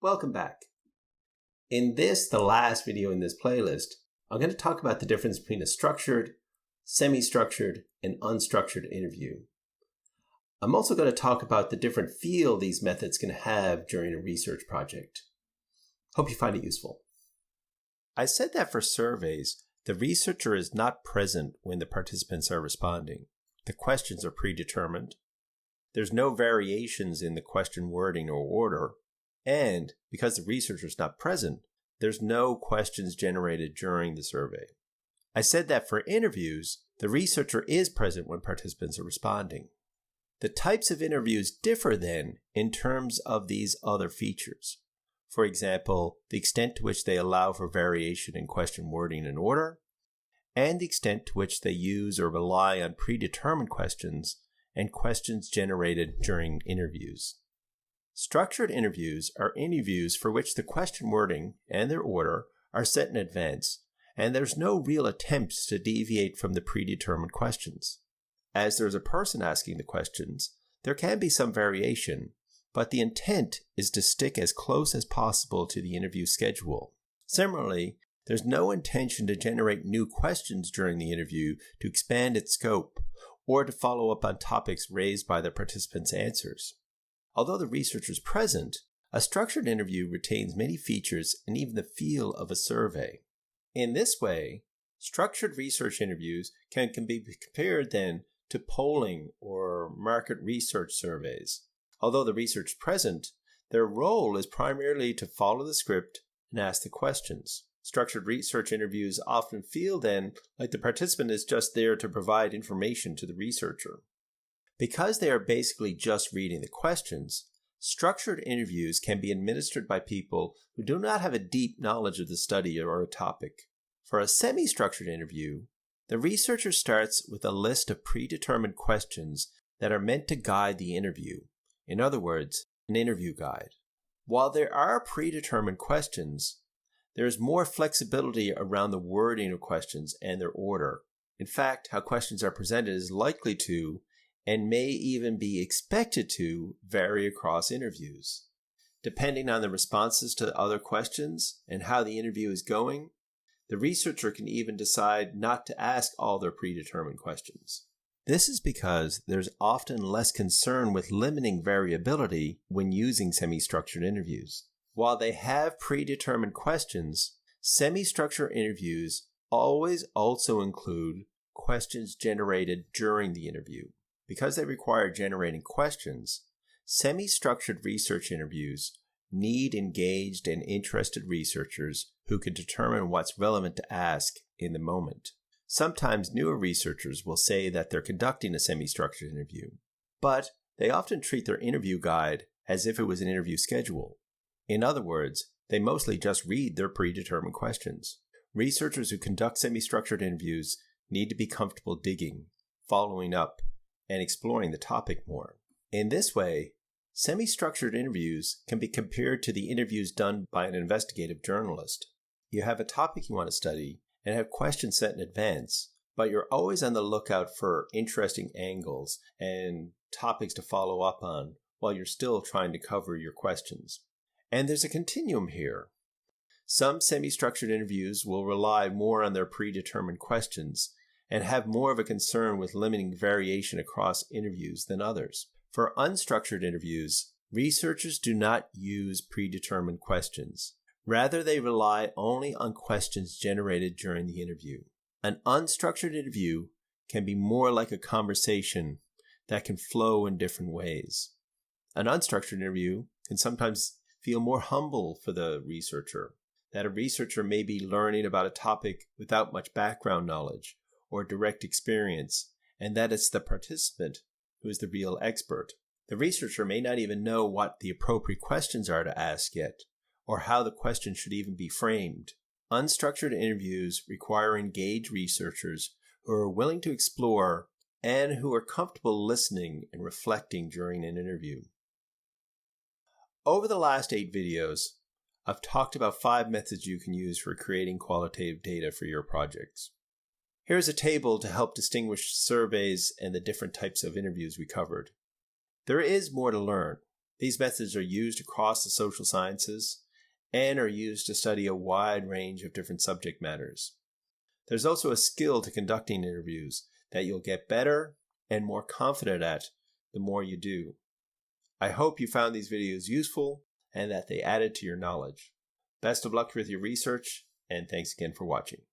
Welcome back. In this, the last video in this playlist, I'm going to talk about the difference between a structured, semi-structured, and unstructured interview. I'm also going to talk about the different feel these methods can have during a research project. Hope you find it useful. I said that for surveys, the researcher is not present when the participants are responding. The questions are predetermined. There's no variations in the question wording or order. And because the researcher is not present, there's no questions generated during the survey. I said that for interviews, the researcher is present when participants are responding. The types of interviews differ then in terms of these other features. For example, the extent to which they allow for variation in question wording and order, and the extent to which they use or rely on predetermined questions and questions generated during interviews. Structured interviews are interviews for which the question wording and their order are set in advance, and there's no real attempts to deviate from the predetermined questions. As there's a person asking the questions, there can be some variation, but the intent is to stick as close as possible to the interview schedule. Similarly, there's no intention to generate new questions during the interview to expand its scope or to follow up on topics raised by the participants' answers. Although the researcher is present, a structured interview retains many features and even the feel of a survey. In this way, structured research interviews can be compared then to polling or market research surveys. Although the researcher is present, their role is primarily to follow the script and ask the questions. Structured research interviews often feel then like the participant is just there to provide information to the researcher. Because they are basically just reading the questions, structured interviews can be administered by people who do not have a deep knowledge of the study or a topic. For a semi-structured interview, the researcher starts with a list of predetermined questions that are meant to guide the interview. In other words, an interview guide. While there are predetermined questions, there is more flexibility around the wording of questions and their order. In fact, how questions are presented is likely to, and may even be expected to, vary across interviews. Depending on the responses to other questions and how the interview is going, the researcher can even decide not to ask all their predetermined questions. This is because there's often less concern with limiting variability when using semi-structured interviews. While they have predetermined questions, semi-structured interviews always also include questions generated during the interview. Because they require generating questions, semi-structured research interviews need engaged and interested researchers who can determine what's relevant to ask in the moment. Sometimes newer researchers will say that they're conducting a semi-structured interview, but they often treat their interview guide as if it was an interview schedule. In other words, they mostly just read their predetermined questions. Researchers who conduct semi-structured interviews need to be comfortable digging, following up, and exploring the topic more. In this way, semi-structured interviews can be compared to the interviews done by an investigative journalist. You have a topic you want to study and have questions set in advance, but you're always on the lookout for interesting angles and topics to follow up on while you're still trying to cover your questions. And there's a continuum here. Some semi-structured interviews will rely more on their predetermined questions and have more of a concern with limiting variation across interviews than others. For unstructured interviews, researchers do not use predetermined questions. Rather, they rely only on questions generated during the interview. An unstructured interview can be more like a conversation that can flow in different ways. An unstructured interview can sometimes feel more humble for the researcher, that a researcher may be learning about a topic without much background knowledge or direct experience, and that it's the participant who is the real expert. The researcher may not even know what the appropriate questions are to ask yet, or how the question should even be framed. Unstructured interviews require engaged researchers who are willing to explore and who are comfortable listening and reflecting during an interview. Over the last 8 videos, I've talked about 5 methods you can use for creating qualitative data for your projects. Here's a table to help distinguish surveys and the different types of interviews we covered. There is more to learn. These methods are used across the social sciences and are used to study a wide range of different subject matters. There's also a skill to conducting interviews that you'll get better and more confident at the more you do. I hope you found these videos useful and that they added to your knowledge. Best of luck with your research, and thanks again for watching.